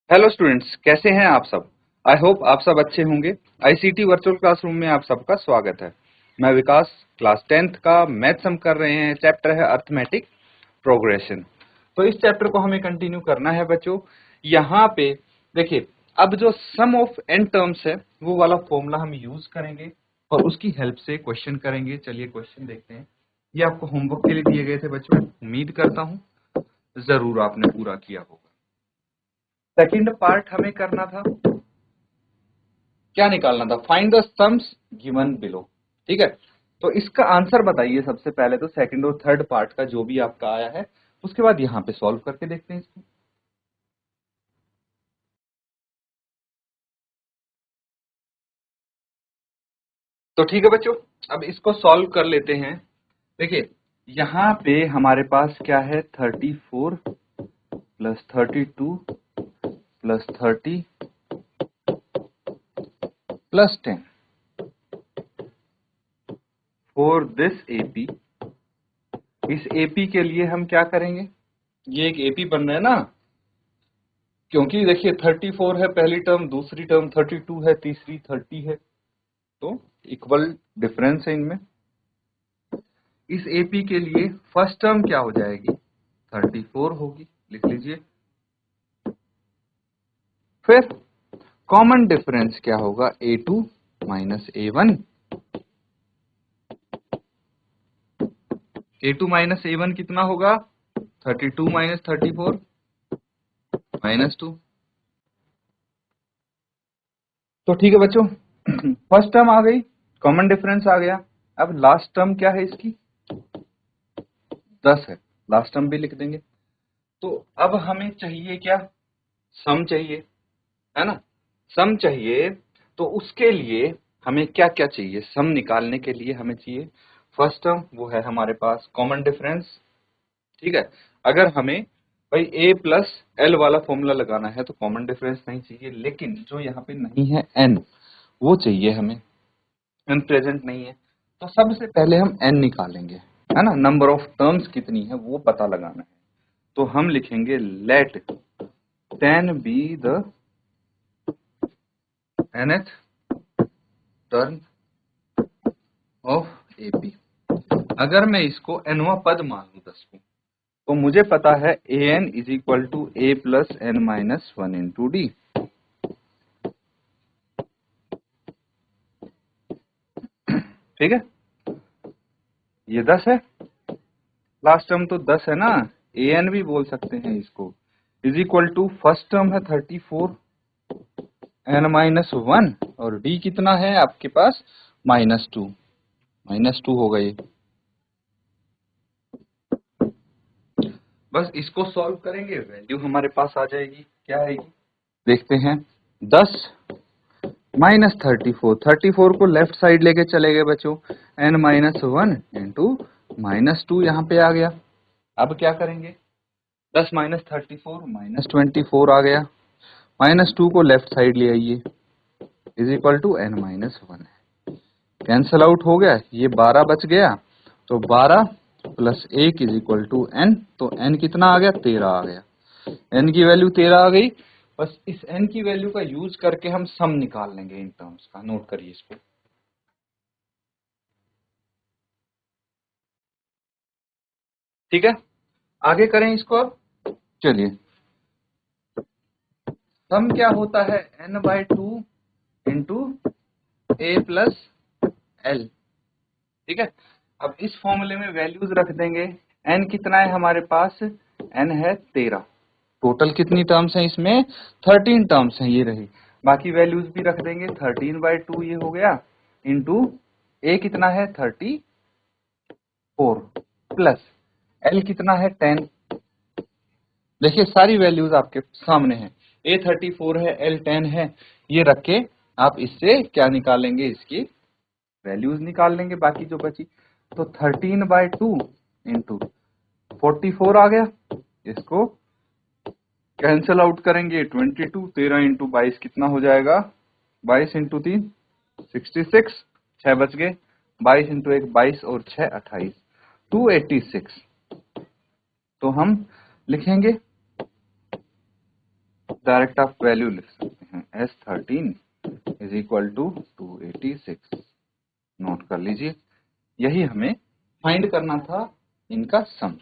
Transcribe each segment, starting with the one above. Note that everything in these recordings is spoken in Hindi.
हेलो स्टूडेंट्स, कैसे हैं आप सब। आई होप आप सब अच्छे होंगे। आईसीटी वर्चुअल क्लासरूम में आप सबका स्वागत है। मैं विकास, क्लास 10th का मैथ्स हम कर रहे हैं। चैप्टर है अर्थमेटिक प्रोग्रेशन। तो इस चैप्टर को हमें कंटिन्यू करना है बच्चों। यहाँ पे देखिए, अब जो सम ऑफ एन टर्म्स है वो वाला फॉर्मूला हम यूज करेंगे और उसकी हेल्प से क्वेश्चन करेंगे। चलिए क्वेश्चन देखते हैं। ये आपको होमवर्क के लिए दिए गए थे बच्चों, उम्मीद करता हूँ जरूर आपने पूरा किया होगा। सेकंड पार्ट हमें करना था, क्या निकालना था, find the sums given below. ठीक है, तो इसका आंसर बताइए सबसे पहले तो सेकंड और थर्ड पार्ट का जो भी आपका आया है, उसके बाद यहाँ पे सॉल्व करके देखते हैं इसको। तो ठीक है बच्चों, अब इसको सॉल्व कर लेते हैं। देखिए, यहाँ पे हमारे पास क्या है, 34 plus 32 plus 30 plus 10 for this AP. इस एपी के लिए हम क्या करेंगे, ये एक एपी बन रहा है ना, क्योंकि देखिए 34 है पहली टर्म, दूसरी टर्म 32 है, तीसरी 30 है, तो इक्वल डिफरेंस है इनमें। इस एपी के लिए फर्स्ट टर्म क्या हो जाएगी, 34 होगी, लिख लीजिए। फिर कॉमन डिफरेंस क्या होगा, A2 minus A1। A2 minus A1 कितना होगा, 32 माइनस 34 -2। तो ठीक है बच्चों, फर्स्ट टर्म आ गई, कॉमन डिफरेंस आ गया। अब लास्ट टर्म क्या है इसकी, 10 है, लास्ट टर्म भी लिख देंगे। तो अब हमें चाहिए क्या, सम चाहिए, है ना। सम चाहिए, तो उसके लिए हमें क्या क्या चाहिए, सम निकालने के लिए हमें चाहिए फर्स्ट टर्म, वो है हमारे पास कॉमन डिफरेंस। ठीक है, अगर हमें भाई a प्लस एल वाला फॉर्मूला लगाना है तो कॉमन डिफरेंस नहीं चाहिए, लेकिन जो यहाँ पे नहीं है n, वो चाहिए हमें। n प्रेजेंट नहीं है, तो सबसे पहले हम n निकालेंगे, है ना। नंबर ऑफ टर्म्स कितनी है वो पता लगाना है, तो हम लिखेंगे let 10 be the nth term of AP. अगर मैं इसको nवा पद मान लूं 10 को, तो मुझे पता है an is equal to a plus n minus 1 into d. ठीक है, ये 10 है, लास्ट टर्म तो 10 है ना, an भी बोल सकते हैं इसको, is equal to first term है 34 एन माइनस 1 और डी कितना है आपके पास, -2। -2 होगा ये। बस इसको सॉल्व करेंगे, वैल्यू हमारे पास आ जाएगी, क्या आएगी देखते हैं। 10 माइनस 34, 34 को लेफ्ट साइड लेके चले गए बच्चों, n माइनस 1 इंटू -2 यहाँ पे आ गया। अब क्या करेंगे, 10 माइनस 34 -24 आ गया, -2 को लेफ्ट साइड ले आइए, is equal to n minus 1 है, कैंसल आउट हो गया, ये 12 बच गया, तो 12 plus 1 is equal to n, तो n कितना आ गया, 13 आ गया। n की वैल्यू 13 आ गई। बस इस n की वैल्यू का यूज करके हम सम निकाल लेंगे इन टर्म्स का, नोट करिए इसको। ठीक है, आगे करें इसको अब। चलिए, सम क्या होता है, n/2 इंटू ए प्लस एल। ठीक है, अब इस फॉर्मूले में वैल्यूज रख देंगे। n कितना है हमारे पास, n है 13। टोटल कितनी टर्म्स हैं इसमें, 13 टर्म्स हैं, ये रही। बाकी वैल्यूज भी रख देंगे, 13/2 ये हो गया, इंटू ए कितना है 34 प्लस एल कितना है 10। देखिए सारी वैल्यूज आपके सामने हैं, ए 34 है, एल 10 है, ये रख के आप इससे क्या निकालेंगे, इसकी वैल्यूज निकाल लेंगे बाकी जो बची। तो 13/2 इंटू 44 आ गया, इसको कैंसल आउट करेंगे, 22, 13 इंटू 22 कितना हो जाएगा, 22 इंटू 3 66, 6 बच गए, 22 इंटू 1 22 और 6 28, 286। तो हम लिखेंगे डायरेक्ट आप वैल्यू लिख सकते हैं, S13 is equal to 286। Note कर लीजिए, यही हमें फाइंड करना था इनका सम।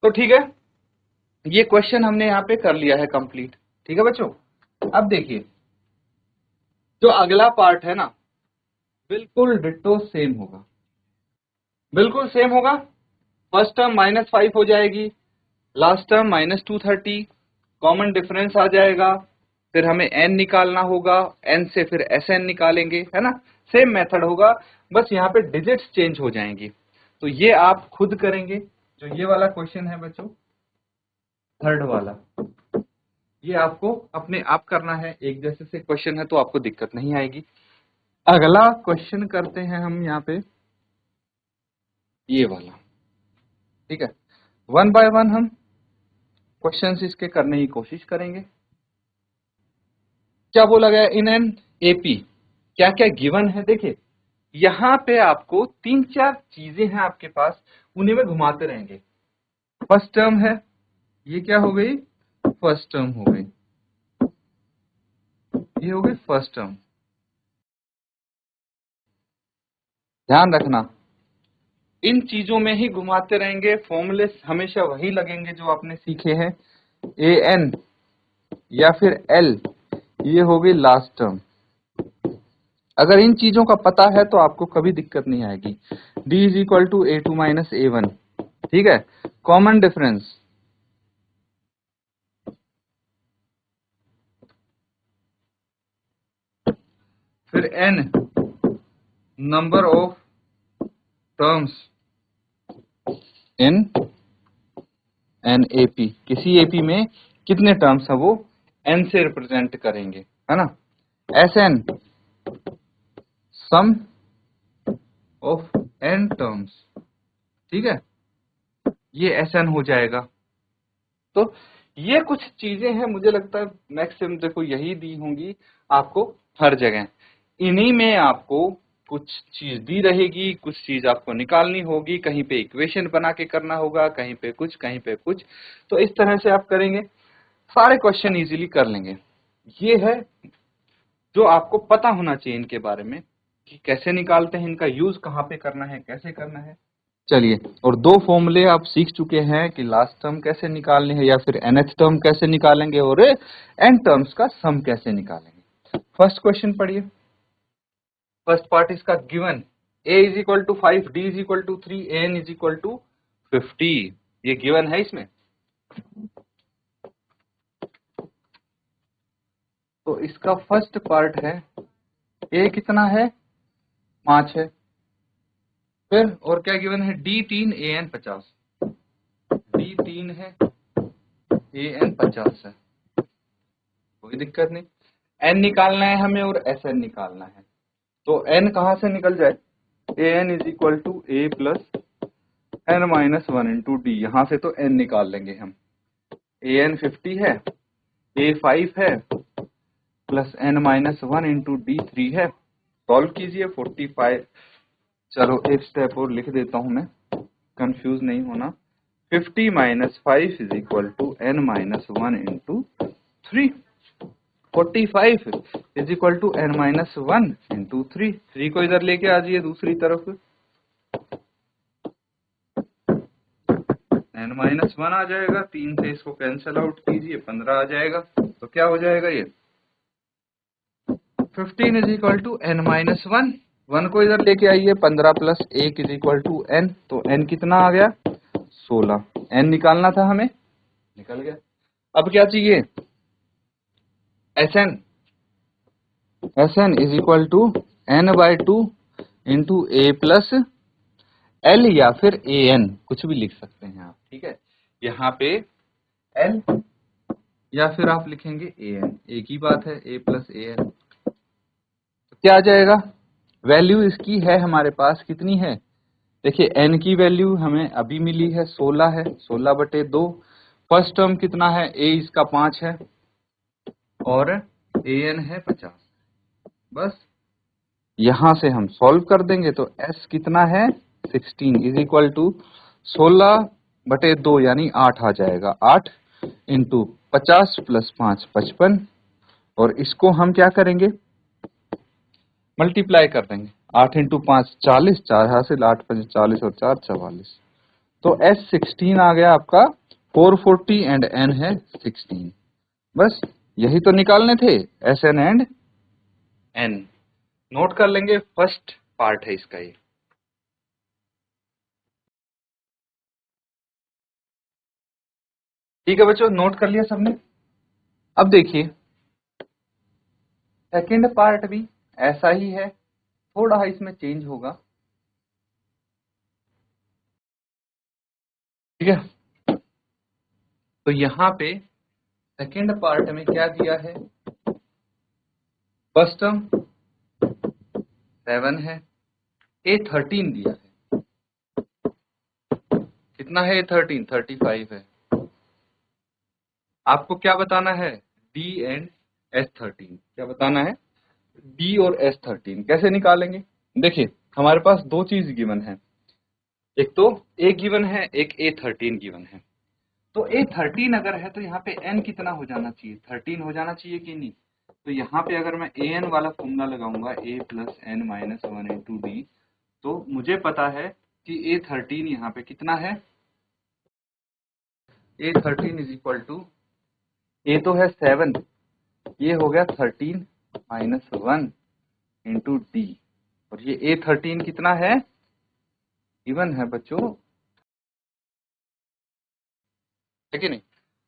तो ठीक है, ये क्वेश्चन हमने यहाँ पे कर लिया है कंप्लीट। ठीक है बच्चों, अब देखिए जो अगला पार्ट है ना, बिल्कुल डिट्टो सेम होगा, बिल्कुल सेम होगा। फर्स्ट टर्म -5 हो जाएगी, लास्ट टर्म -230, कॉमन डिफरेंस आ जाएगा, फिर हमें n निकालना होगा, n से फिर Sn निकालेंगे, है ना। सेम मेथड होगा, बस यहाँ पे डिजिट्स चेंज हो जाएंगी। तो ये आप खुद करेंगे। जो ये वाला क्वेश्चन है बच्चों, थर्ड वाला, ये आपको अपने आप करना है। एक जैसे से क्वेश्चन है तो आपको दिक्कत नहीं आएगी। अगला क्वेश्चन करते हैं हम यहाँ पे ये वाला। ठीक है, वन बाय वन हम क्वेश्चंस इसके करने की कोशिश करेंगे। क्या बोला गया, इन एन एपी क्या क्या गिवन है। देखिए यहाँ पे आपको 3-4 चीजें हैं आपके पास, उन्हीं में घुमाते रहेंगे। फर्स्ट टर्म है, ये क्या हो गई, फर्स्ट टर्म हो गई, ये हो गई फर्स्ट टर्म। ध्यान रखना, इन चीजों में ही घुमाते रहेंगे, फॉर्मूले हमेशा वही लगेंगे जो आपने सीखे हैं। ए एन या फिर एल, ये हो गई लास्ट टर्म। अगर इन चीजों का पता है तो आपको कभी दिक्कत नहीं आएगी। D is equal to A2 minus A1। ठीक है, कॉमन डिफरेंस, फिर N number of terms in an AP, किसी एपी में कितने टर्म्स है वो n से रिप्रेजेंट करेंगे, है ना। Sn sum of n terms, ठीक है, ये Sn हो जाएगा। तो ये कुछ चीजें हैं, मुझे लगता है मैक्सिमम देखो यही दी होंगी आपको हर जगह। इन्हीं में आपको कुछ चीज दी रहेगी, कुछ चीज आपको निकालनी होगी, कहीं पे इक्वेशन बना के करना होगा, कहीं पे कुछ, कहीं पे कुछ। तो इस तरह से आप करेंगे, सारे क्वेश्चन इजीली कर लेंगे। ये है जो आपको पता होना चाहिए इनके बारे में, कि कैसे निकालते हैं, इनका यूज कहाँ पे करना है, कैसे करना है। चलिए, और 2 फॉर्मूले आप सीख चुके हैं कि लास्ट टर्म कैसे निकालने हैं, या फिर nth टर्म कैसे निकालेंगे, और n टर्म्स का सम कैसे निकालेंगे। फर्स्ट क्वेश्चन पढ़िए। फर्स्ट पार्ट इसका given, a is equal to 5, d is equal to 3, an is equal to 50। ये गिवन है इसमें। तो इसका फर्स्ट पार्ट है, a कितना है, 5 है। फिर और क्या गिवन है, D3 an 50, D3 है, an 50 है, कोई दिक्कत नहीं। n निकालना है हमें और Sn निकालना है। तो n कहां से निकल जाए, an is equal to a plus n minus 1 into d, यहां से तो n निकाल लेंगे हम। an 50 है, a 5 है, plus n minus 1 into D 3 है। सॉल्व कीजिए 45। चलो एक स्टेप और लिख देता हूं मैं, कंफ्यूज नहीं होना। 50 minus 5 is equal to n minus 1 into 3। 45 is equal to n minus 1 into 3। 3 को इधर लेके आ जाइए दूसरी तरफ, n माइनस 1 आ जाएगा, 3 से इसको कैंसिल आउट कीजिए, 15 आ जाएगा। तो क्या हो जाएगा ये, 15 is equal to n minus 1, 1 को इधर लेके आइए, 15 plus 1 is equal to n। तो n कितना आ गया, 16। n निकालना था हमें, निकल गया। अब क्या चाहिए, Sn, Sn is equal to n by 2 into a plus l, या फिर an, कुछ भी लिख सकते हैं आप। ठीक है, यहाँ पे l या फिर आप लिखेंगे an, एक ही बात है, a प्लस an। तो क्या आ जाएगा, वैल्यू इसकी है हमारे पास, कितनी है, देखिए n की वैल्यू हमें अभी मिली है 16 है, 16/2। फर्स्ट टर्म कितना है, a इसका 5 है और an है 50। बस यहां से हम सॉल्व कर देंगे। तो s कितना है, 16 इज इक्वल टू 16/2 यानी 8 आ जाएगा। 8 इंटू 50 प्लस 5 55, और इसको हम क्या करेंगे, मल्टीप्लाई कर देंगे। 8 इंटू 5 40, 4 हासिल, 8 5 40 और 4 44। तो S16 आ गया आपका 440 एंड N है 16। बस यही तो निकालने थे, SN एंड N। नोट कर लेंगे, फर्स्ट पार्ट है इसका ये। ठीक है बच्चों, नोट कर लिया सबने। अब देखिए सेकंड पार्ट भी ऐसा ही है, थोड़ा इसमें चेंज होगा। ठीक है, तो यहाँ पे सेकंड पार्ट में क्या दिया है, फर्स्ट टर्म 7 है, A13 दिया है। कितना है A13? 35 है। आपको क्या बताना है, D एंड S13। क्या बताना है, D और S13। कैसे निकालेंगे, देखिए हमारे पास दो चीज गिवन है, एक तो A गिवन है, एक A13 गिवन है। तो A13 अगर है तो यहाँ पे N कितना हो जाना चाहिए, 13 हो जाना चाहिए कि नहीं। तो यहाँ पे अगर मैं AN वाला फॉर्मूला लगाऊंगा, A plus N minus 1 into D, तो मुझे पता है कि A13 यहाँ पे कितना है, A13 is equal to, A तो है 7, ये हो गया 13 माइनस 1 इंटू डी, और ये A13 कितना है, गिवन है बच्चों, है कि नहीं।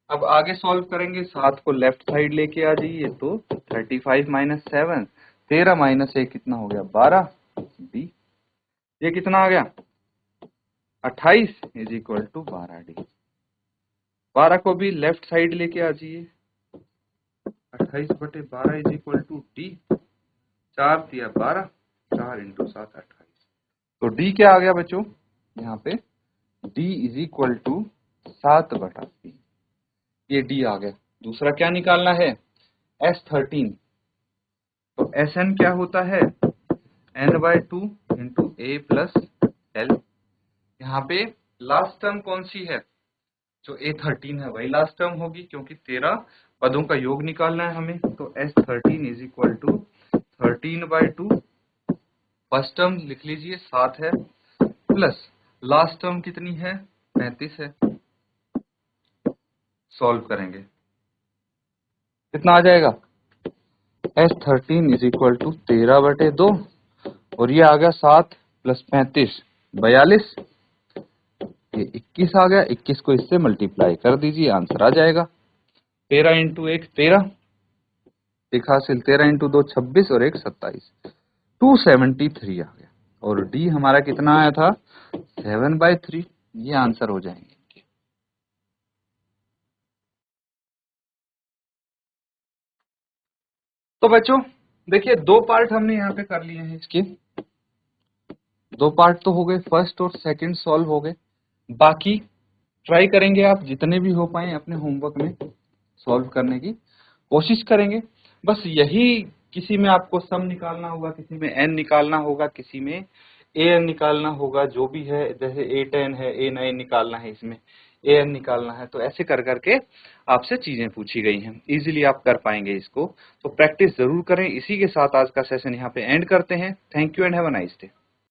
अब आगे सॉल्व करेंगे, 7 को लेफ्ट साइड लेके आ जाइए, तो 35 माइनस 7, 13 माइनस 1 कितना हो गया, 12 डी। ये कितना आ गया, 28 इज इक्वल टू 12 डी। 12 को भी लेफ्ट साइड लेके आ जाइए, 28/12 इज इक्वल टू डी। 4 दिया 12, 4 इंटू 7 28। तो डी क्या आ गया बच्चों, यहाँ पे डी इज इक्वल टू 7/3। ये डी आ गया। दूसरा क्या निकालना है, S13। तो SN क्या होता है, N/2 into A plus L। यहाँ पे लास्ट टर्म कौन सी है, जो A13 है वही लास्ट टर्म होगी, क्योंकि 13 पदों का योग निकालना है हमें। तो S13 is equal to 13/2, first term लिख लीजिए 7 है, प्लस लास्ट टर्म कितनी है, 35 है। सॉल्व करेंगे, कितना आ जाएगा, S13 इज इक्वल टू 13/2, और ये आ गया 7 प्लस 35 42, ये 21 आ गया। 21 को इससे मल्टीप्लाई कर दीजिए, आंसर आ जाएगा 13 इंटू 1 13, 1 हासिल, 13 इंटू 2 26 और 1 27, 273 आ गया। और डी हमारा कितना आया था, 7/3। ये आंसर हो जाएंगे। तो बच्चों देखिए, दो पार्ट हमने यहाँ पे कर लिए हैं इसके, दो पार्ट तो हो गए, फर्स्ट और सेकंड सॉल्व हो गए। बाकी ट्राई करेंगे आप जितने भी हो पाए अपने होमवर्क में सॉल्व करने की कोशिश करेंगे। बस यही, किसी में आपको सम निकालना होगा, किसी में एन निकालना होगा, किसी में ए एन निकालना होगा, जो भी है, जैसे A10 है, A9 निकालना है, इसमें AN निकालना है। तो ऐसे कर करके आपसे चीजें पूछी गई हैं, इजीली आप कर पाएंगे इसको। तो प्रैक्टिस जरूर करें। इसी के साथ आज का सेशन यहाँ पे एंड करते हैं। Thank you and have a nice day.